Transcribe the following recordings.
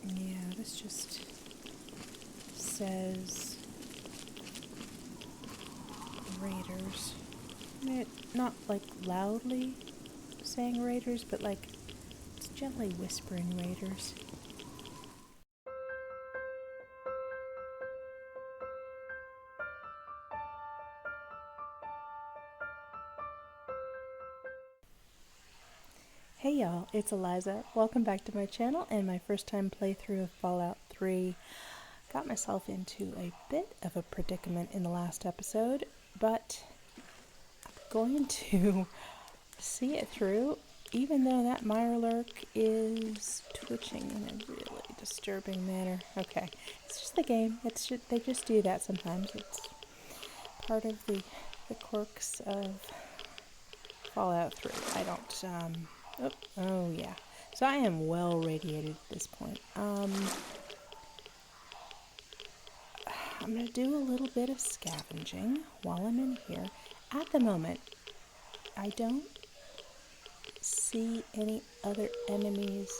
Yeah, this just says raiders. Not like loudly saying raiders, but like it's gently whispering raiders. Hey y'all, it's Eliza. Welcome back to my channel and my first time playthrough of Fallout 3. Got myself into a bit of a predicament in the last episode, but I'm going to see it through, even though that mirelurk is twitching in a really disturbing manner. Okay, it's just the game. They just do that sometimes. It's part of the quirks of Fallout 3. I don't, oh yeah. So I am well radiated at this point. I'm going to do a little bit of scavenging while I'm in here. At the moment, I don't see any other enemies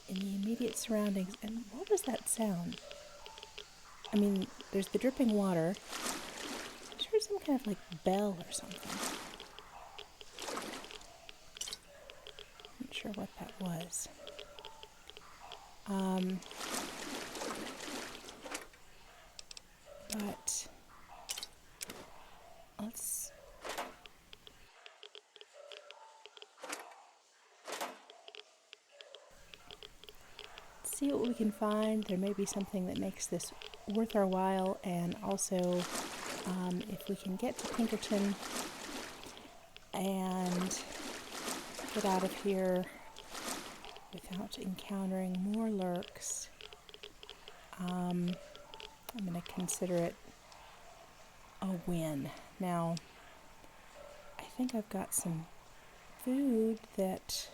in the immediate surroundings. And what was that sound? I mean, there's the dripping water. I just heard some kind of like bell or something. Not sure what that was. But let's see what we can find. There may be something that makes this worth our while, and also if we can get to Pinkerton and get out of here without encountering more lurks, I'm going to consider it a win. Now, I think I've got some food that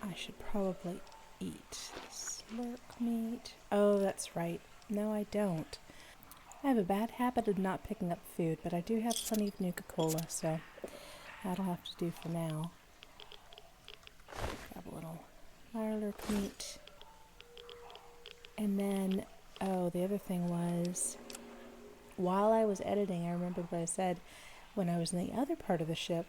I should probably eat. Slurk meat. Oh, that's right. No, I don't. I have a bad habit of not picking up food, but I do have plenty of Nuka-Cola, so that'll have to do for now. Grab a little mirelurk meat. And then, oh, the other thing was, while I was editing, I remembered what I said when I was in the other part of the ship,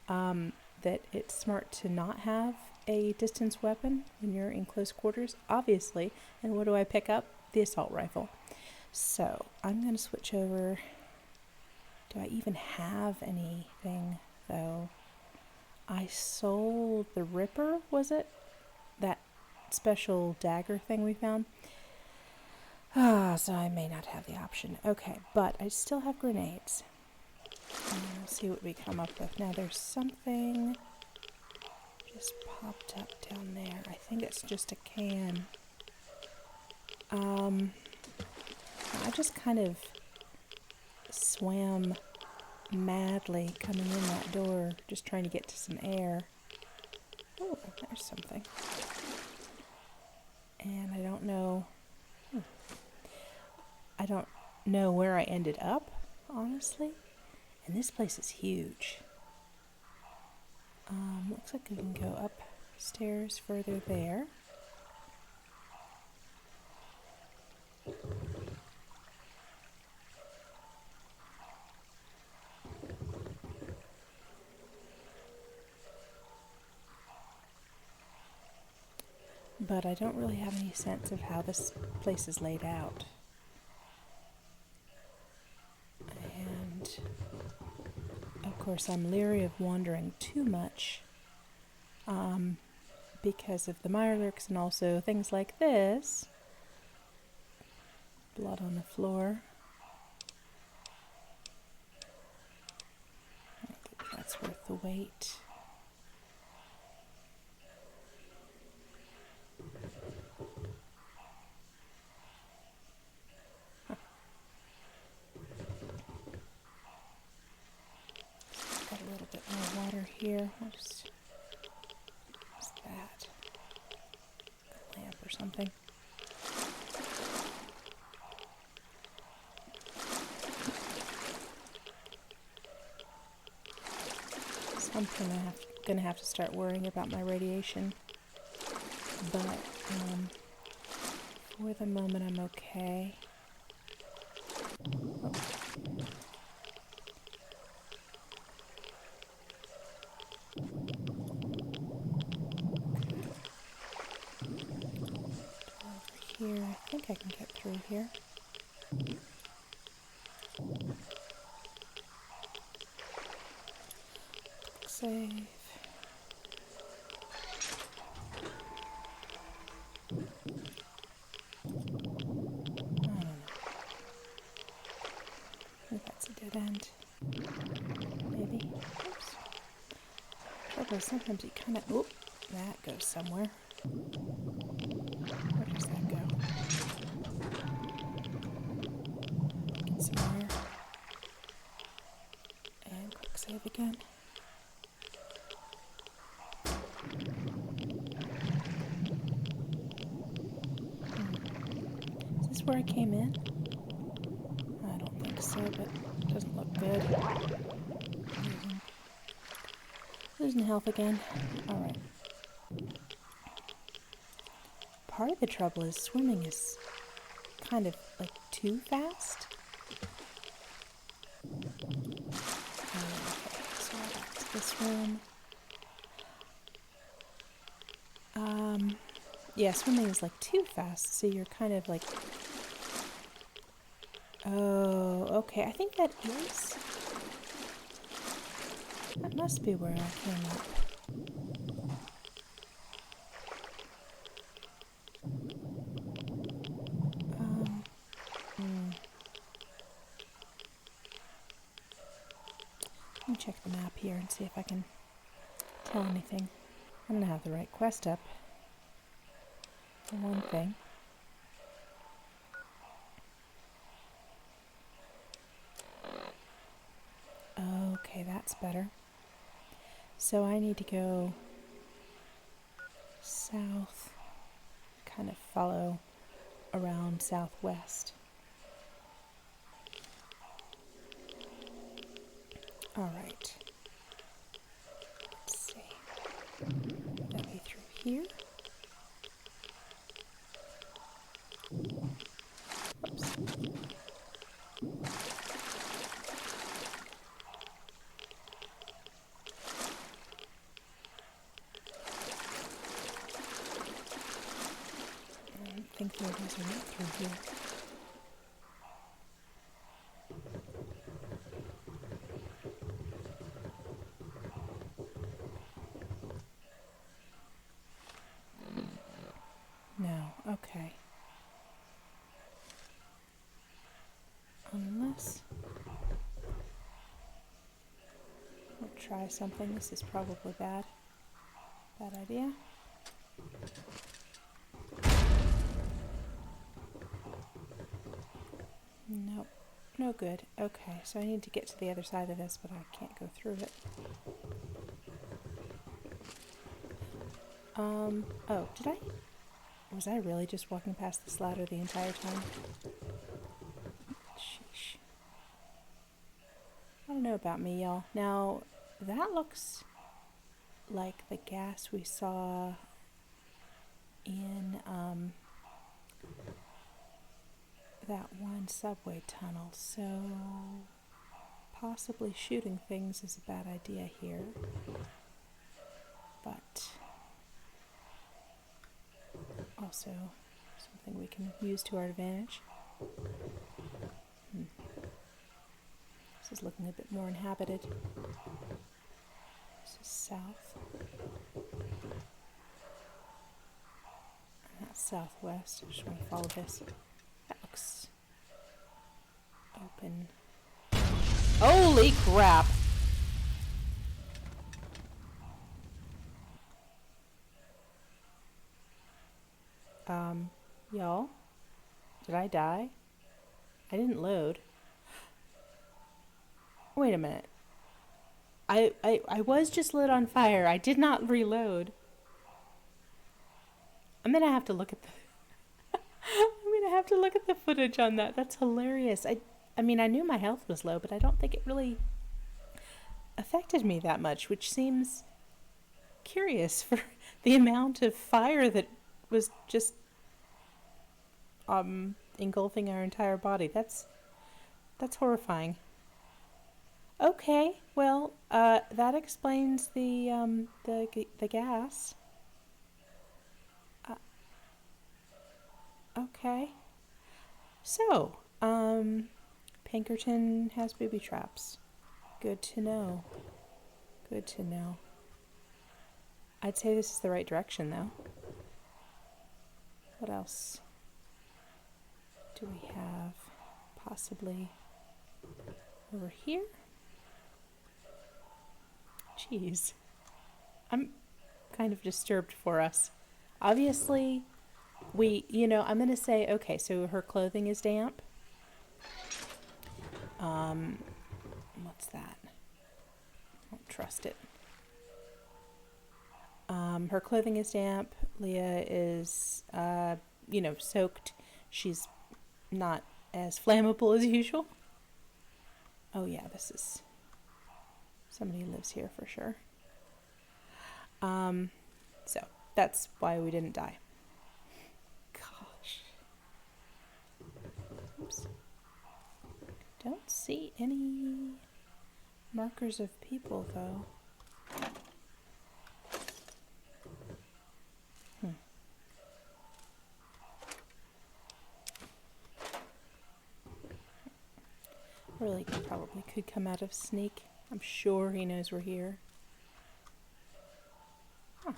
that it's smart to not have a distance weapon when you're in close quarters, obviously. And what do I pick up? The assault rifle. So I'm going to switch over. Do I even have anything, though? I sold the Ripper, was it? That special dagger thing we found. So I may not have the option. Okay, but I still have grenades. And we'll see what we come up with. Now there's something just popped up down there. I think it's just a can. I just kind of swam madly coming in that door, just trying to get to some air. Oh, there's something. And I don't know. I don't know where I ended up, honestly. And this place is huge. Looks like we can go upstairs further there. But I don't really have any sense of how this place is laid out. And of course I'm leery of wandering too much because of the mirelurks and also things like this. Blood on the floor. I don't think that's worth the wait. Got a little bit more water here. What's that? A lamp or something. I'm gonna have to start worrying about my radiation but for the moment I'm okay. Oh. Over here, I think I can get through here. Save. I don't know. I think that's a dead end. Maybe. Oops. Trouble is sometimes you kind of... Oop! That goes somewhere. Where does that go? Get some air. And quick save again. Is this where I came in? I don't think so, but it doesn't look good. Losing health again. Alright. Part of the trouble is swimming is kind of like too fast. Okay, so back to this room. Yeah, swimming is like too fast, so you're kind of like... Oh, okay, I think that is... That must be where I came up. Let me check the map here and see if I can tell anything. I don't have the right quest up, for one thing. Okay, that's better. So I need to go south, kind of follow around southwest. All right. Let's see. Would that be through here? Oops. I think there was a route through here. No, okay. Unless... I'll try something. This is probably bad. Bad idea. Nope. No good. Okay, so I need to get to the other side of this, but I can't go through it. Oh, did I? Was I really just walking past this ladder the entire time? Sheesh. I don't know about me, y'all. Now, that looks like the gas we saw in, that one subway tunnel, so possibly shooting things is a bad idea here, but also something we can use to our advantage. This is looking a bit more inhabited. This is south. And that's southwest. I just want to follow this. That looks open. Holy crap! Y'all? Did I die? I didn't load. Wait a minute. I was just lit on fire. I did not reload. I'm gonna have to look at the I'm gonna have to look at the footage on that. That's hilarious. I mean, I knew my health was low, but I don't think it really affected me that much, which seems curious for the amount of fire that was just engulfing our entire body. That's horrifying. Okay, well, that explains the gas. Okay. So, Pinkerton has booby traps. Good to know. Good to know. I'd say this is the right direction, though. What else do we have? Possibly over here? Jeez. I'm kind of disturbed for us. Obviously, I'm going to say, okay, so her clothing is damp. What's that? I don't trust it. Her clothing is damp. Leah is, soaked. She's not as flammable as usual. Oh yeah, this is somebody who lives here for sure. So that's why we didn't die. Gosh. Oops. Don't see any markers of people though. Really probably could come out of sneak. I'm sure he knows we're here. Huh.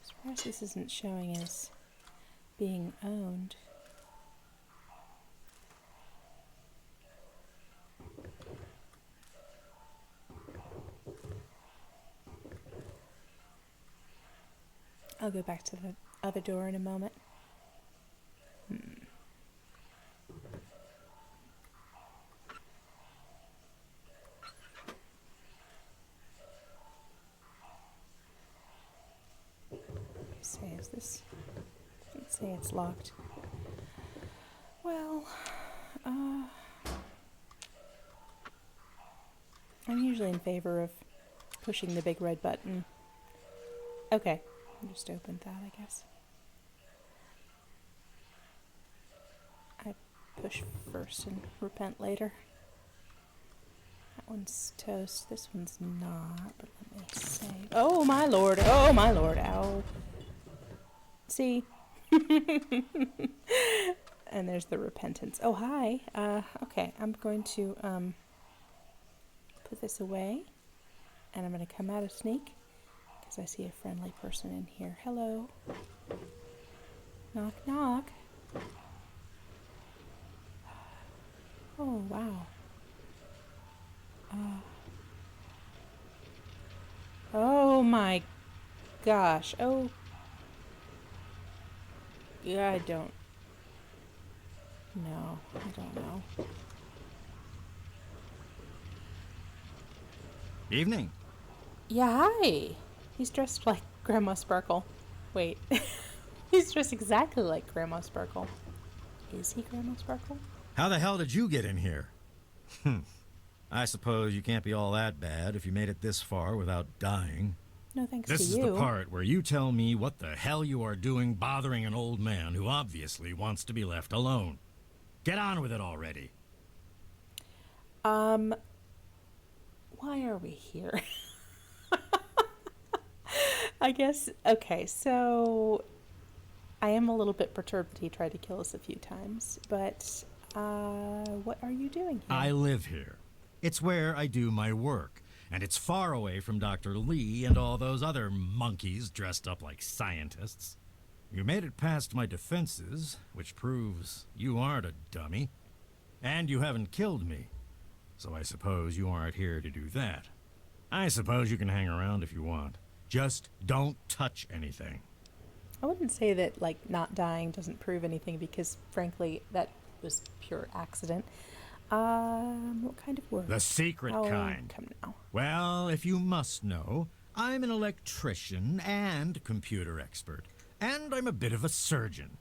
Surprised this isn't showing as being owned. I'll go back to the other door in a moment. Say, is this? Let's say it's locked. Well, I'm usually in favor of pushing the big red button. Okay, I just opened that, I guess. I push first and repent later. That one's toast. This one's not, but let me save. Oh my lord! Oh my lord! Ow. See? And there's the repentance. Oh, hi. Okay, I'm going to put this away. And I'm going to come out of sneak. Because I see a friendly person in here. Hello. Knock, knock. Oh, wow. Oh my gosh. Oh. Yeah, I don't know. Evening. Yeah, hi. He's dressed like Grandma Sparkle. Wait. He's dressed exactly like Grandma Sparkle. Is he Grandma Sparkle? How the hell did you get in here? I suppose you can't be all that bad if you made it this far without dying. No thanks to you. This is the part where you tell me what the hell you are doing bothering an old man who obviously wants to be left alone. Get on with it already. Why are we here? I guess, okay, so I am a little bit perturbed that he tried to kill us a few times, but what are you doing here? I live here. It's where I do my work, and it's far away from Dr. Lee and all those other monkeys dressed up like scientists. You made it past my defenses, which proves you aren't a dummy. And you haven't killed me. So I suppose you aren't here to do that. I suppose you can hang around if you want. Just don't touch anything. I wouldn't say that, like, not dying doesn't prove anything because, frankly, that was pure accident. What kind of work? The secret kind. Come now. Well, if you must know, I'm an electrician and computer expert. And I'm a bit of a surgeon.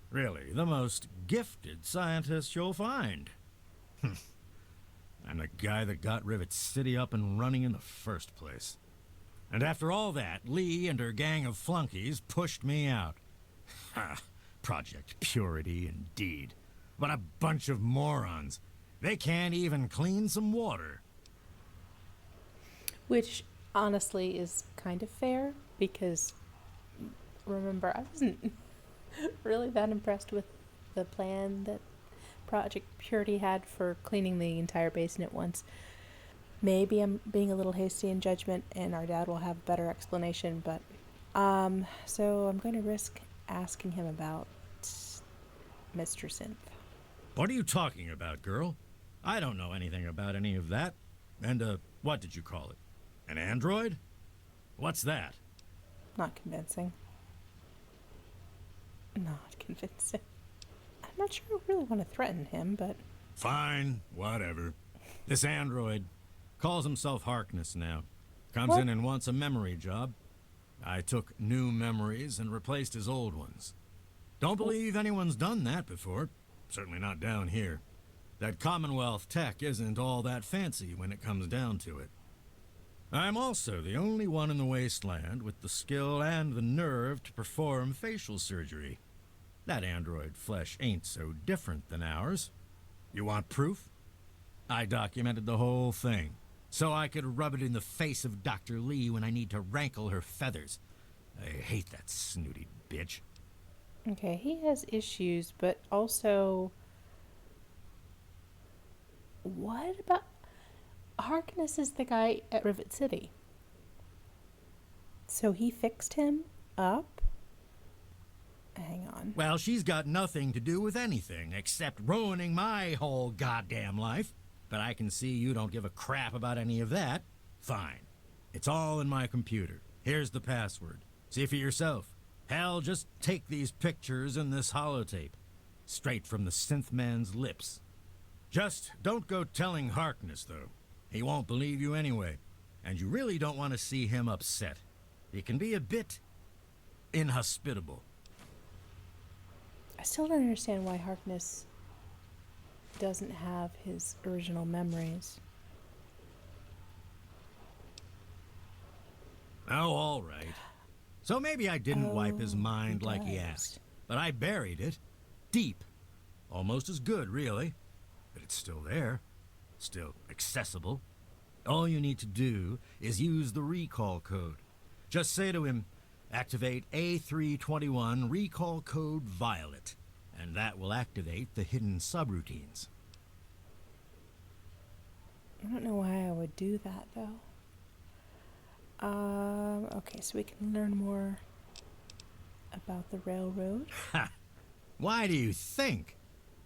Really, the most gifted scientist you'll find. I'm the guy that got Rivet City up and running in the first place. And after all that, Lee and her gang of flunkies pushed me out. Ha! Project Purity, indeed. What a bunch of morons. They can't even clean some water. Which, honestly, is kind of fair, because, remember, I wasn't really that impressed with the plan that Project Purity had for cleaning the entire basin at once. Maybe I'm being a little hasty in judgment, and our dad will have a better explanation, but, so I'm going to risk asking him about Mr. Synth. What are you talking about, girl? I don't know anything about any of that. And, what did you call it? An android? What's that? Not convincing. Not convincing. I'm not sure I really want to threaten him, but... Fine, whatever. This android calls himself Harkness now. Comes What? in and wants a memory job. I took new memories and replaced his old ones. Don't believe anyone's done that before. Certainly not down here. That Commonwealth tech isn't all that fancy when it comes down to it. I'm also the only one in the wasteland with the skill and the nerve to perform facial surgery. That android flesh ain't so different than ours. You want proof? I documented the whole thing, so I could rub it in the face of Dr. Lee when I need to rankle her feathers. I hate that snooty bitch. Okay, he has issues, but also... What about... Harkness is the guy at Rivet City. So he fixed him up? Hang on. Well, she's got nothing to do with anything except ruining my whole goddamn life. But I can see you don't give a crap about any of that. Fine. It's all in my computer. Here's the password. See for yourself. Hell, just take these pictures and this holotape. Straight from the synth man's lips. Just don't go telling Harkness, though. He won't believe you anyway. And you really don't want to see him upset. He can be a bit inhospitable. I still don't understand why Harkness doesn't have his original memories. Oh, all right. So maybe I didn't wipe his mind he like he does. asked. But I buried it. Deep. Almost as good, really. But it's still there. Still accessible. All you need to do is use the recall code. Just say to him, activate A321 recall code Violet, and that will activate the hidden subroutines. I don't know why I would do that, though. Okay, so we can learn more about the railroad. Ha! Why do you think?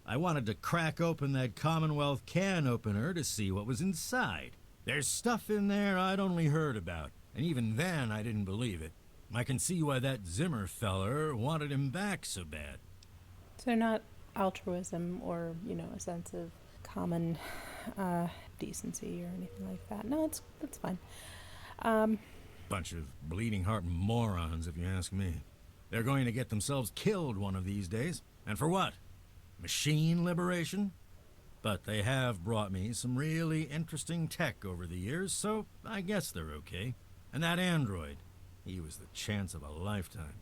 I wanted to crack open that Commonwealth can opener to see what was inside. There's stuff in there I'd only heard about, and even then I didn't believe it. I can see why that Zimmer feller wanted him back so bad. So not altruism or, a sense of common decency or anything like that. No, that's fine. Bunch of bleeding heart morons, if you ask me. They're going to get themselves killed one of these days. And for what? Machine liberation? But they have brought me some really interesting tech over the years, so I guess they're okay. And that android, he was the chance of a lifetime.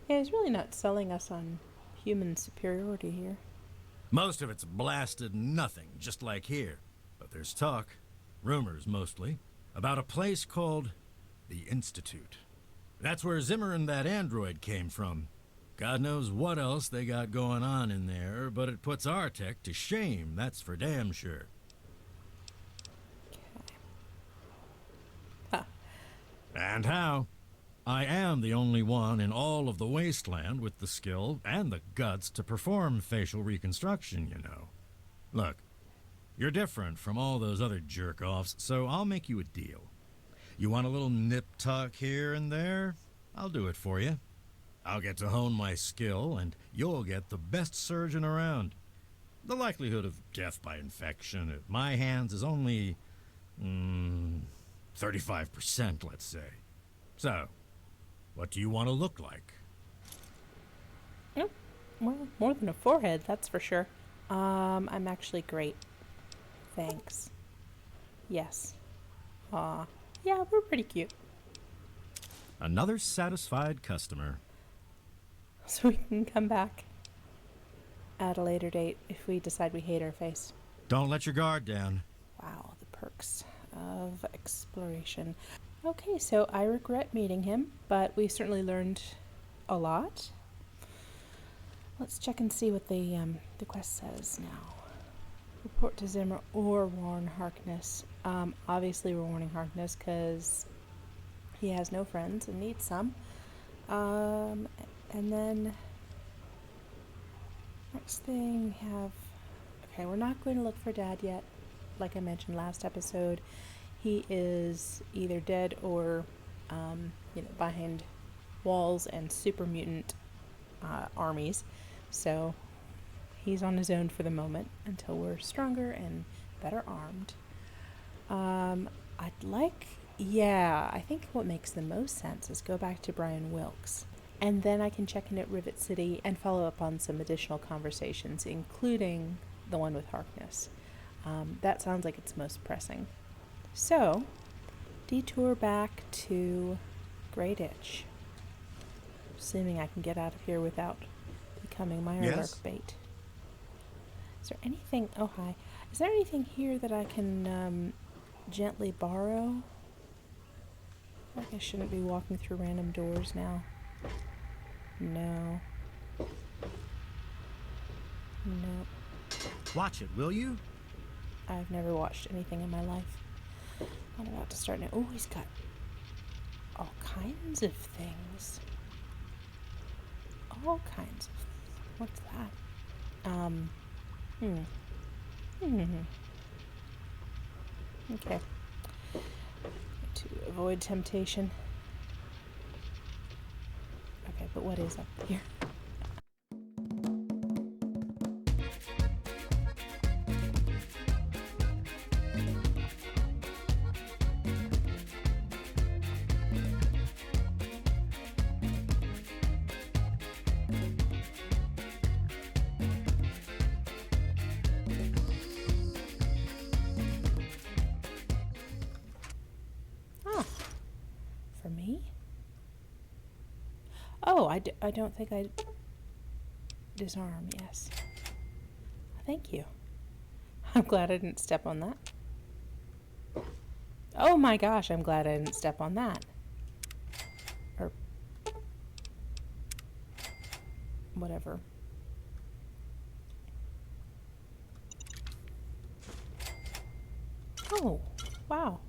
Yeah, he's really not selling us on human superiority here. Most of it's blasted nothing, just like here. But there's talk, rumors mostly, about a place called the Institute. That's where Zimmer and that android came from. God knows what else they got going on in there, but it puts our tech to shame, that's for damn sure. Okay. Huh. And how? I am the only one in all of the wasteland with the skill and the guts to perform facial reconstruction, you know. Look, you're different from all those other jerk-offs, so I'll make you a deal. You want a little nip-tuck here and there? I'll do it for you. I'll get to hone my skill, and you'll get the best surgeon around. The likelihood of death by infection at my hands is only 35%, let's say. So, what do you want to look like? Well, more than a forehead, that's for sure. I'm actually great. Thanks. Yes. Aw. Yeah, we're pretty cute. Another satisfied customer. So we can come back at a later date if we decide we hate our face. Don't let your guard down. Wow, the perks of exploration. Okay, so I regret meeting him, but we certainly learned a lot. Let's check and see what the quest says now. Report to Zimmer or warn Harkness. Obviously we're warning Harkness because he has no friends and needs some. And then next thing we have... Okay, we're not going to look for Dad yet. Like I mentioned last episode, he is either dead or, behind walls and super mutant armies. So he's on his own for the moment until we're stronger and better armed. I think what makes the most sense is go back to Bryan Wilkes. And then I can check in at Rivet City and follow up on some additional conversations, including the one with Harkness. That sounds like it's most pressing. So, detour back to Grayditch. Assuming I can get out of here without becoming mirelurk bait. Is there anything... Oh, hi. Is there anything here that I can gently borrow? I feel like I shouldn't be walking through random doors now. No. Nope. Watch it, will you? I've never watched anything in my life. I'm about to start now. Oh, he's got all kinds of things. All kinds of... What's that? Okay. To avoid temptation. Okay, but what is up here? For me? Oh, I don't think I... Disarm, yes. Thank you. I'm glad I didn't step on that. Oh my gosh, I'm glad I didn't step on that. Or... whatever. Oh, wow.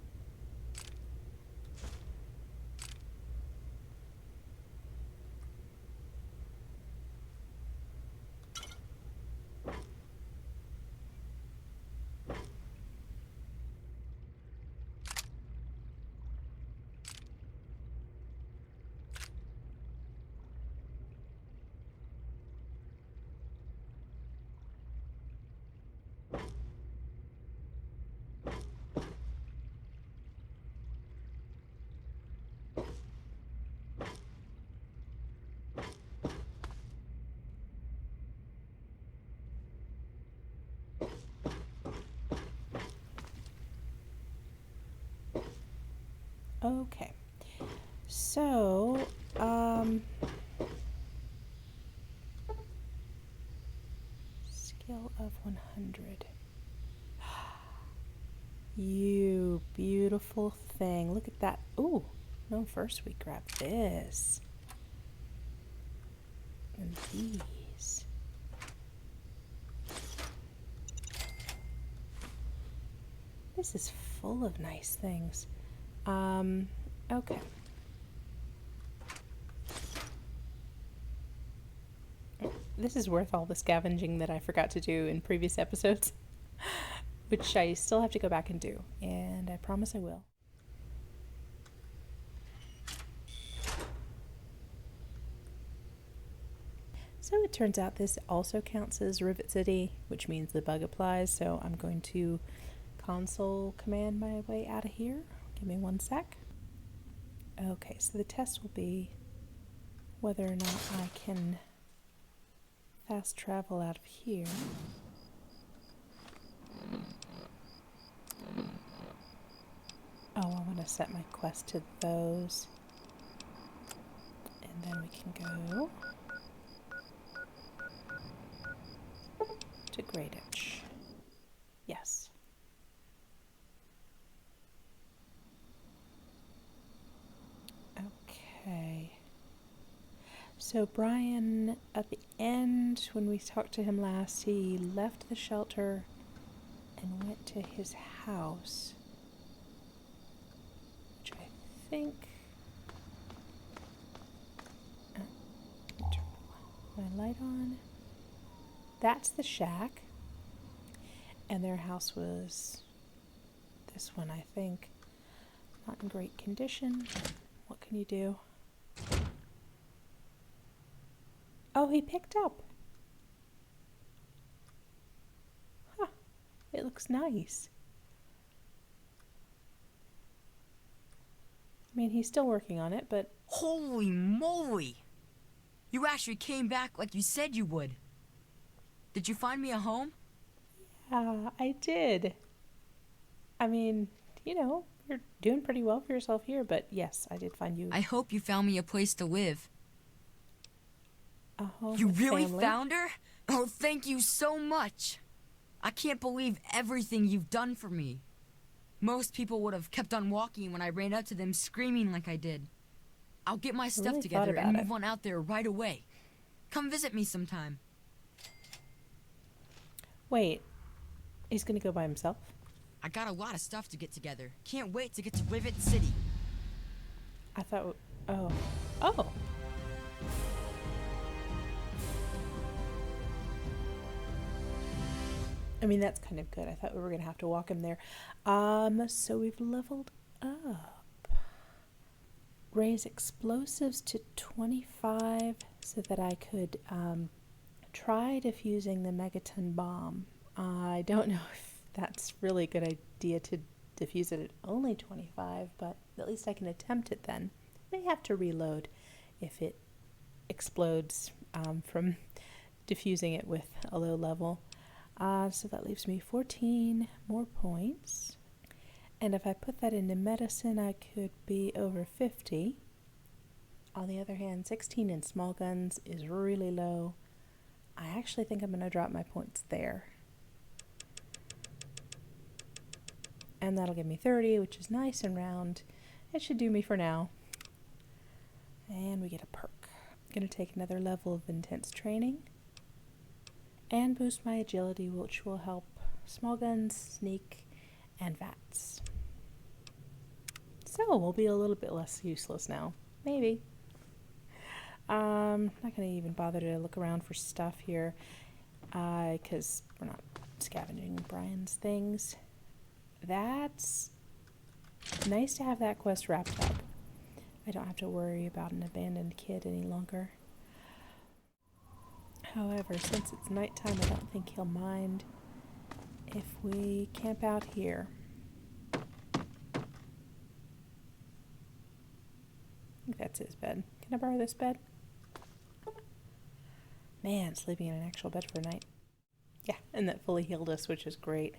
Okay, so, skill of 100. You beautiful thing. Look at that. Ooh, no, first we grab this. And these. This is full of nice things. Okay. This is worth all the scavenging that I forgot to do in previous episodes, which I still have to go back and do, and I promise I will. So it turns out this also counts as Rivet City, which means the bug applies, so I'm going to console command my way out of here. Give me one sec. Okay, so the test will be whether or not I can fast travel out of here. Oh, I want to set my quest to those. And then we can go to Grayditch. Yes. Okay. So Bryan, at the end, when we talked to him last, he left the shelter and went to his house, which I think... turn my light on. That's the shack. And their house was this one, I think. Not in great condition. What can you do? Oh, he picked up. Huh. It looks nice. I mean, he's still working on it, but... Holy moly! You actually came back like you said you would. Did you find me a home? Yeah, I did. I mean, you know, you're doing pretty well for yourself here, but yes, I did find you I hope you found me a place to live. a home. You with really family. found her? Oh, thank you so much. I can't believe everything you've done for me. Most people would have kept on walking when I ran up to them screaming like I did. I'll get my stuff really together thought and about move on out there right away. Come visit me sometime. Wait, he's gonna go by himself? I got a lot of stuff to get together. Can't wait to get to Rivet City. I thought... Oh. Oh! I mean, that's kind of good. I thought we were gonna have to walk him there. So we've leveled up. Raise explosives to 25 so that I could try defusing the Megaton bomb. I don't know if that's really a good idea to defuse it at only 25, but at least I can attempt it then. May have to reload if it explodes from diffusing it with a low level. So that leaves me 14 more points. And if I put that into medicine, I could be over 50. On the other hand, 16 in small guns is really low. I actually think I'm going to drop my points there. And that'll give me 30, which is nice and round. It should do me for now. And we get a perk. I'm going to take another level of intense training. And boost my agility, which will help small guns, sneak, and VATS. So we'll be a little bit less useless now. Maybe. Not going to even bother to look around for stuff here, because we're not scavenging Bryan's things. That's nice to have that quest wrapped up. I don't have to worry about an abandoned kid any longer. However, since it's nighttime, I don't think he'll mind if we camp out here. I think that's his bed. Can I borrow this bed? Man, sleeping in an actual bed for a night. Yeah, and that fully healed us, which is great.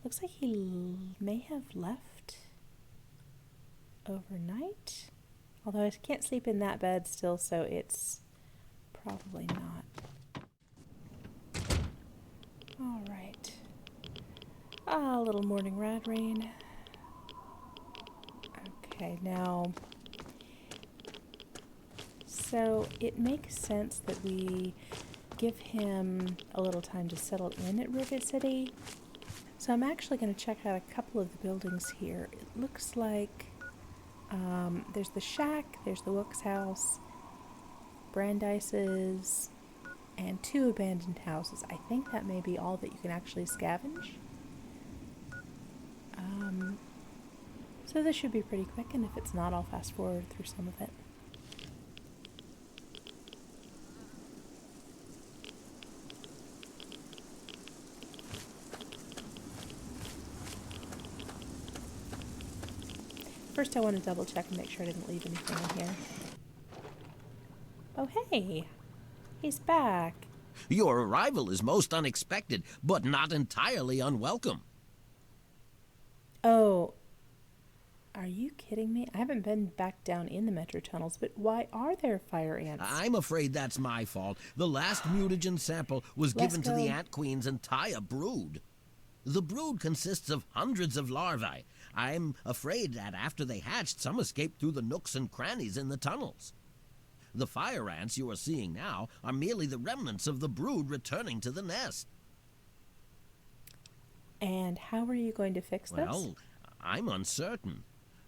Looks like he may have left overnight. Although I can't sleep in that bed still, so it's probably not. Alright. A little morning rad rain. Okay, now... So it makes sense that we give him a little time to settle in at Rivet City. So I'm actually going to check out a couple of the buildings here. It looks like there's the shack, there's the Wook's house, Brandeis's, and 2 abandoned houses. I think that may be all that you can actually scavenge. So this should be pretty quick, and if it's not, I'll fast forward through some of it. First I want to double check and make sure I didn't leave anything in here. Oh hey! He's back! Your arrival is most unexpected, but not entirely unwelcome. Oh. Are you kidding me? I haven't been back down in the metro tunnels, but why are there fire ants? I'm afraid that's my fault. The last mutagen sample was given to the ant queen's entire brood. The brood consists of hundreds of larvae. I'm afraid that after they hatched, some escaped through the nooks and crannies in the tunnels. The fire ants you are seeing now are merely the remnants of the brood returning to the nest. And how are you going to fix this? Well, I'm uncertain.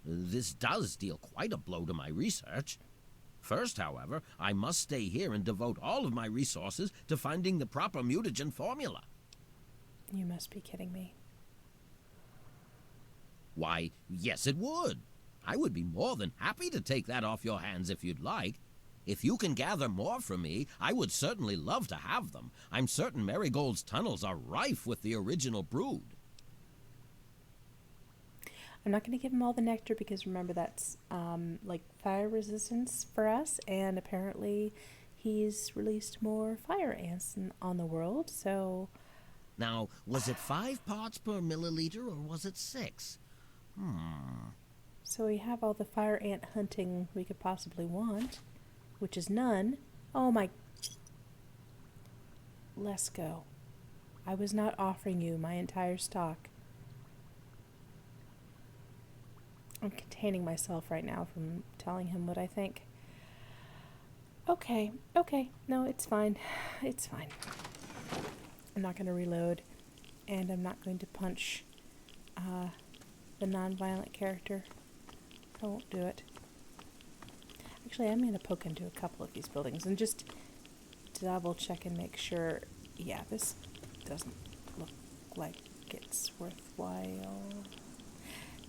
This does deal quite a blow to my research. First, however, I must stay here and devote all of my resources to finding the proper mutagen formula. You must be kidding me. Why, yes it would. I would be more than happy to take that off your hands if you'd like. If you can gather more from me, I would certainly love to have them. I'm certain Marigold's tunnels are rife with the original brood. I'm not going to give him all the nectar because remember that's like fire resistance for us, and apparently he's released more fire ants on the world, so... Now, was it 5 parts per milliliter or was it 6? So we have all the fire ant hunting we could possibly want, which is none. Oh my... Let's go. I was not offering you my entire stock. I'm containing myself right now from telling him what I think. Okay. No, it's fine. It's fine. I'm not going to reload, and I'm not going to punch the non-violent character. I won't do it. Actually, I'm going to poke into a couple of these buildings and just double check and make sure. Yeah, this doesn't look like it's worthwhile.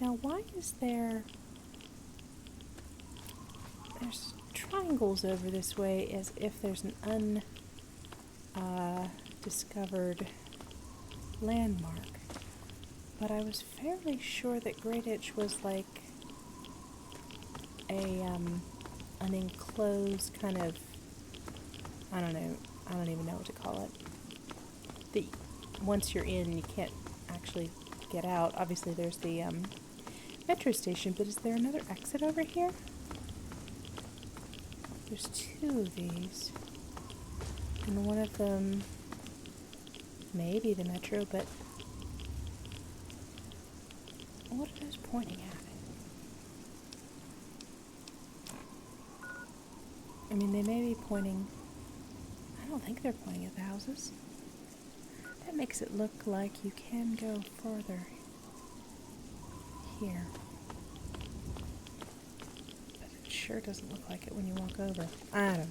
Now, why is there's triangles over this way as if there's an undiscovered landmark? But I was fairly sure that Grayditch was like an enclosed kind of, I don't even know what to call it. Once you're in, you can't actually get out. Obviously, there's the metro station, but is there another exit over here? There's 2 of these. And one of them may be the metro, but what are those pointing at? I mean, they may be pointing... I don't think they're pointing at the houses. That makes it look like you can go further here. But it sure doesn't look like it when you walk over. I don't know.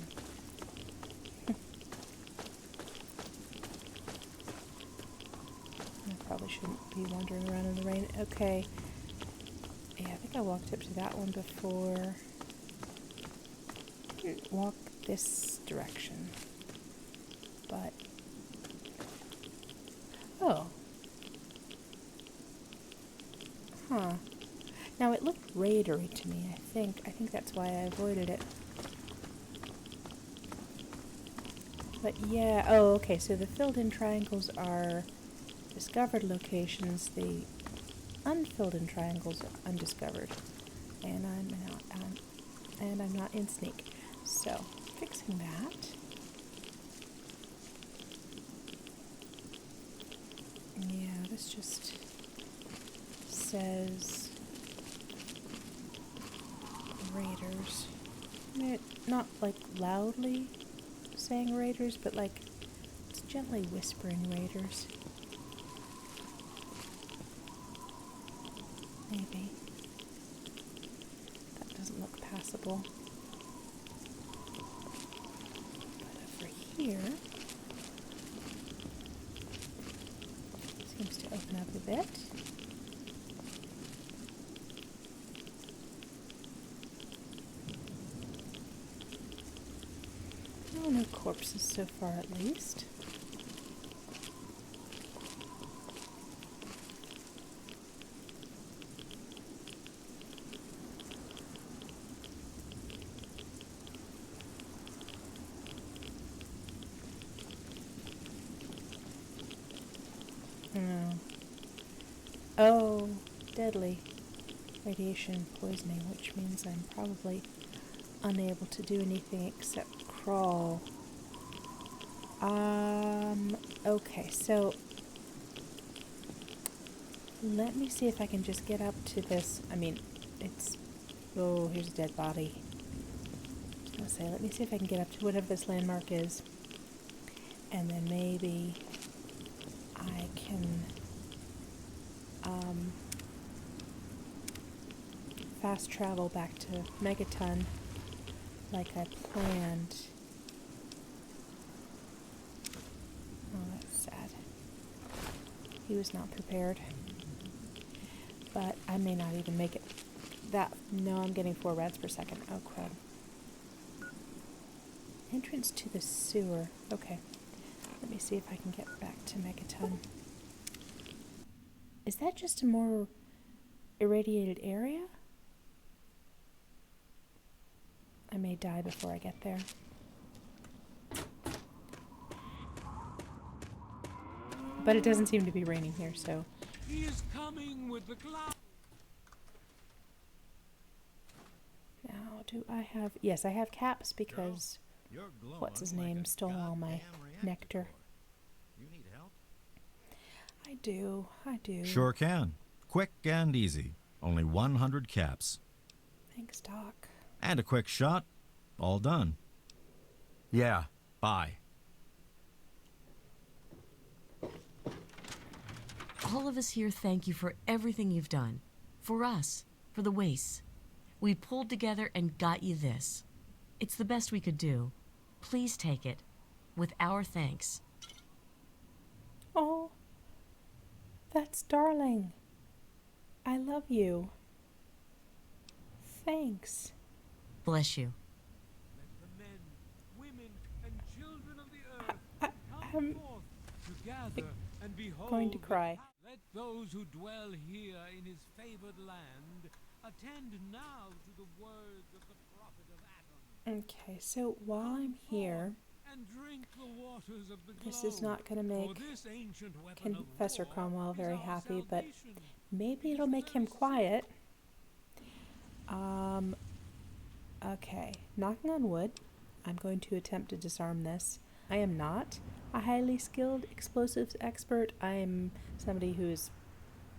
I probably shouldn't be wandering around in the rain. Okay. Yeah, I think I walked up to that one before. Walk this direction. But... oh. Huh. Now it looked raidery to me, I think. I think that's why I avoided it. But yeah, oh, okay, so the filled-in triangles are discovered locations. The unfilled-in triangles are undiscovered. And I'm not in sneak. So, fixing that. Yeah, this just says raiders. Not like loudly saying raiders, but like it's gently whispering raiders. Maybe. That doesn't look passable. But over here seems to open up a bit. Oh, no corpses so far at least. Oh, deadly. radiation poisoning, which means I'm probably unable to do anything except crawl. Okay, so let me see if I can just get up to this. I mean, it's... Oh, here's a dead body. I was gonna say, let me see if I can get up to whatever this landmark is. And then maybe I can fast travel back to Megaton like I planned. Oh, that's sad. He was not prepared. But I may not even make it that... No, I'm getting 4 rads per second. Oh, crud. Entrance to the sewer. Okay. Let me see if I can get back to Megaton. Is that just a more irradiated area? I may die before I get there. But it doesn't seem to be raining here, so... He is coming with the cloud. Now, do I have... Yes, I have caps because... What's his name stole all my nectar. You need help? I do. Sure can. Quick and easy. Only 100 caps. Thanks, Doc. And a quick shot. All done. Yeah, bye. All of us here thank you for everything you've done. For us. For the wastes. We pulled together and got you this. It's the best we could do. Please take it. With our thanks. Oh, that's darling. I love you. Thanks. Bless you. Let the men, women, and children of the earth I'm come forth to gather and behold. going to cry. Let those who dwell here in his favored land attend now to the words of the prophet of Atom. Okay, so while I'm here, And drink the waters of the this glow, is not going to for make this ancient weapon of Professor war Cromwell is very our happy, but salvation. maybe it'll make him quiet. Okay, knocking on wood. I'm going to attempt to disarm this. I am not a highly skilled explosives expert. I am somebody who's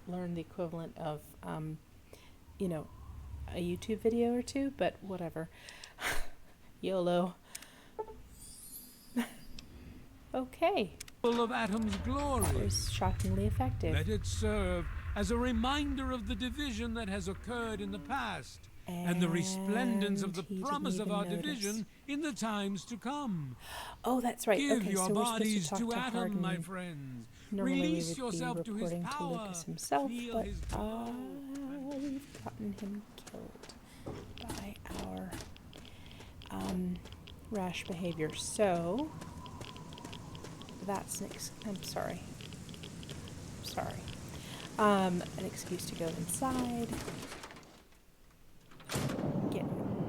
learned the equivalent of, you know, a YouTube video or two, but whatever. YOLO. Okay. Full of Atom's glory. That was shockingly effective. Let it serve as a reminder of the division that has occurred in the past, and the resplendence of the he didn't promise of even our notice. division in the times to come. Oh, that's right. Give Okay, your so we're supposed bodies to talk to to Atom, Hardin. my friends. Normally Release we would be yourself to his reporting to power. Lucas himself, Feel but his glow. we've gotten him killed by our rash behavior. So that's I'm sorry. An excuse to go inside, get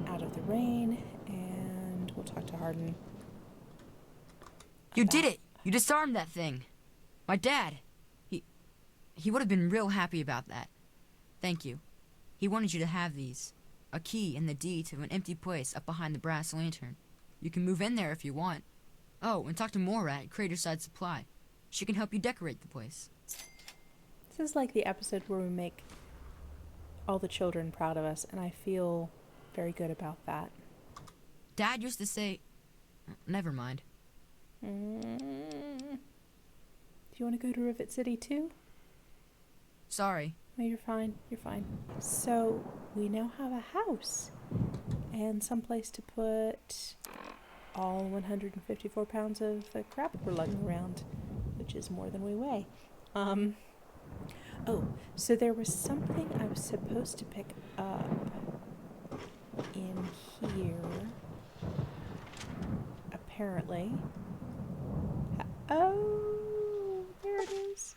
out of the rain, and we'll talk to Hardin. You did it! You disarmed that thing. My dad. He would have been real happy about that. Thank you. He wanted you to have these. A key and the deed to an empty place up behind the brass lantern. You can move in there if you want. Oh, and talk to Moira at Craterside Supply. She can help you decorate the place. This is like the episode where we make all the children proud of us, and I feel very good about that. Dad used to say... Never mind. Do you want to go to Rivet City too? Sorry. No, you're fine. You're fine. So, we now have a house and some place to put all 154 pounds of the crap we're lugging around, which is more than we weigh. Oh, so there was something I was supposed to pick up in here, apparently. Oh, there it is.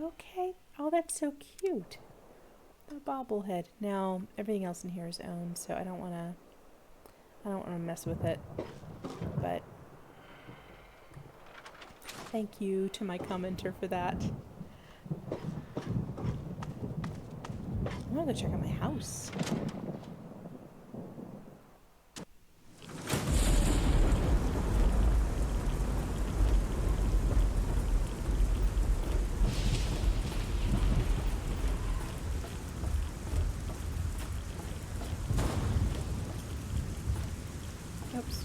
Okay. Oh, that's so cute. The bobblehead. Now, everything else in here is owned, so I don't want to mess with it. But thank you to my commenter for that. gonna go check out my house. Oops.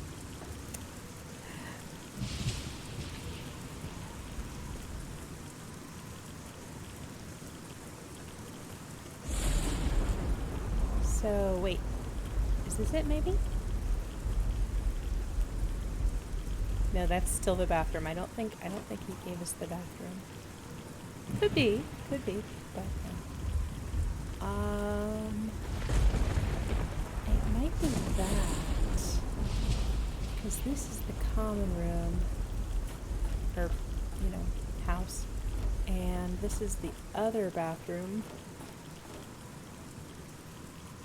So, wait. Is this it, maybe? No, that's still the bathroom. I don't think he gave us the bathroom. Could be, but it might be that, because this is the common room, or house, and this is the other bathroom.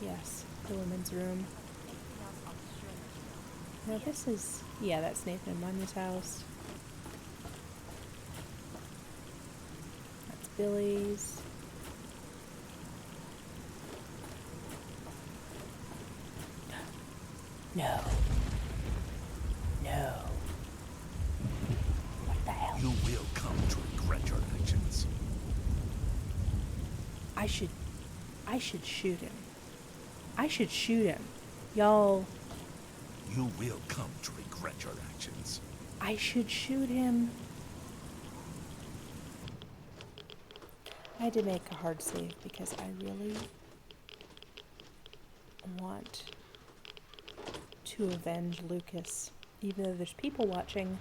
Yes, the women's room. Now this is, yeah, that's Nathan and Munya's house. That's Billy's. No. No. What the hell? You will come to regret your actions. I should shoot him. I should shoot him. Y'all. You will come to regret your actions. I should shoot him. I had to make a hard save because I really want to avenge Lucas. Even though there's people watching.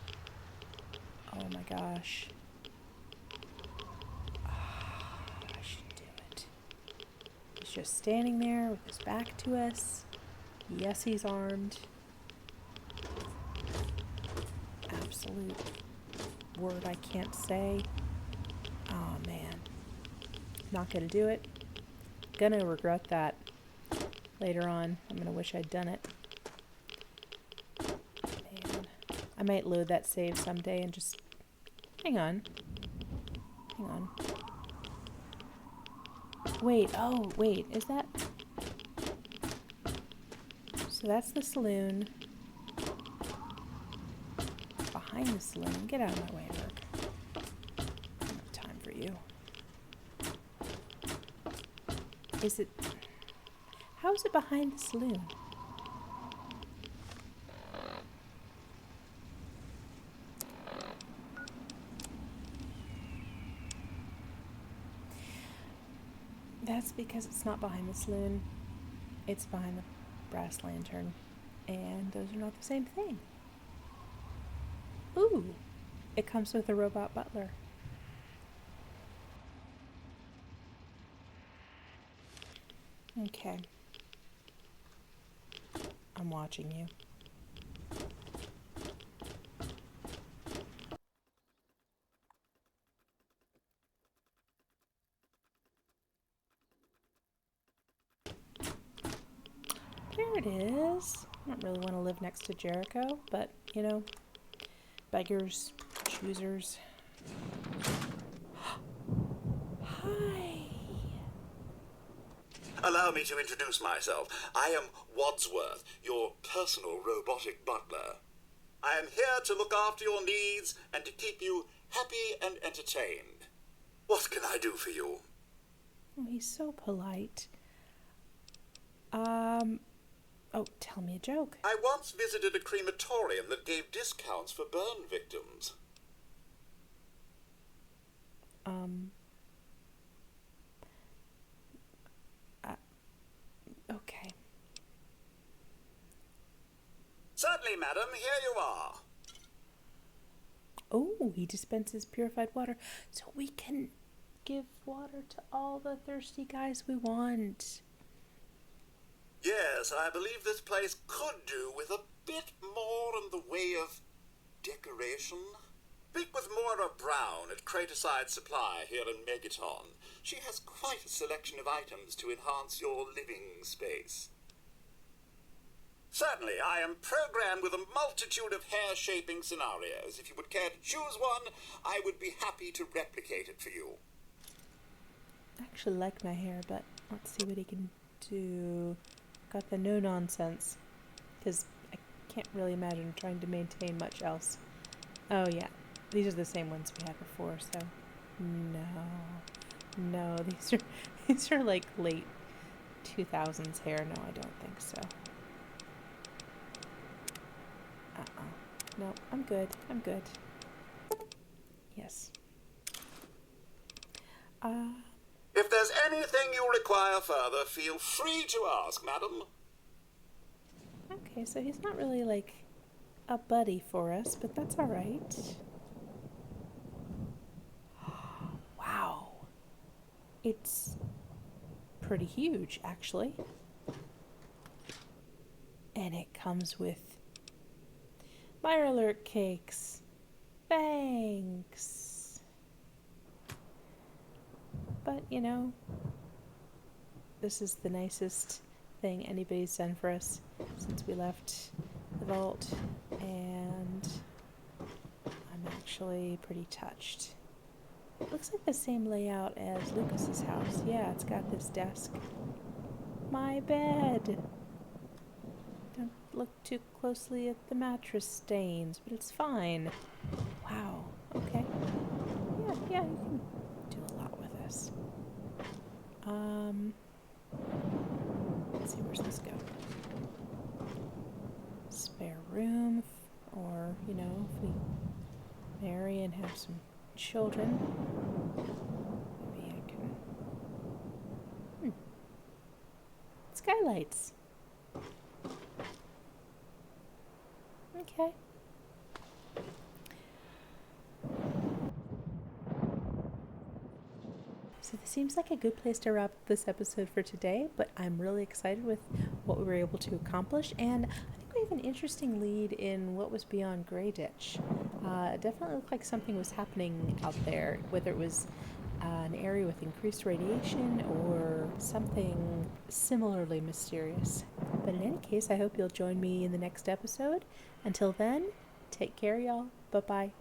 Oh my gosh. I should do it. He's just standing there with his back to us. Yes, he's armed. Absolute word I can't say. Oh man. Not gonna do it. Gonna regret that later on. I'm gonna wish I'd done it. Man. I might load that save someday and just hang on. Hang on. Wait, oh wait, is that, so that's the saloon. Behind the saloon. Get out of my way, Merc. I don't have time for you. Is it... How is it behind the saloon? That's because it's not behind the saloon. It's behind the brass lantern. And those are not the same thing. Ooh, it comes with a robot butler. Okay. I'm watching you. There it is. I don't really want to live next to Jericho, but, beggars, choosers. Hi. Allow me to introduce myself. I am Wadsworth, your personal robotic butler. I am here to look after your needs and to keep you happy and entertained. What can I do for you? Oh, he's so polite. Oh, tell me a joke. I once visited a crematorium that gave discounts for burn victims. Okay. Certainly, madam, here you are. Oh, he dispenses purified water, so we can give water to all the thirsty guys we want. Yes, I believe this place could do with a bit more in the way of decoration. Speak with Moira Brown at Craterside Supply here in Megaton. She has quite a selection of items to enhance your living space. Certainly, I am programmed with a multitude of hair-shaping scenarios. If you would care to choose one, I would be happy to replicate it for you. I actually like my hair, but Let's see what he can do. Got the no nonsense, because I can't really imagine trying to maintain much else. Oh yeah, these are the same ones we had before, so no, these are like late 2000s hair. No, I don't think so. No, I'm good. Yes. If there's anything you require further, feel free to ask, madam. Okay, so he's not really like a buddy for us, but that's all right. Wow. It's pretty huge, actually. And it comes with mirelurky cakes. Thanks. But, you know, this is the nicest thing anybody's done for us since we left the vault, and I'm actually pretty touched. It looks like the same layout as Lucas's house. Yeah, it's got this desk. My bed. Don't look too closely at the mattress stains, but it's fine. Wow. Okay. Yeah, you can do a lot with this. Let's see, where's this go? Spare room, or, you know, if we marry and have some children, maybe I can... Skylights. Okay. So this seems like a good place to wrap up this episode for today, but I'm really excited with what we were able to accomplish, and I think we have an interesting lead in what was beyond Grayditch. It definitely looked like something was happening out there, whether it was an area with increased radiation or something similarly mysterious. But in any case, I hope you'll join me in the next episode. Until then, take care, y'all. Bye-bye.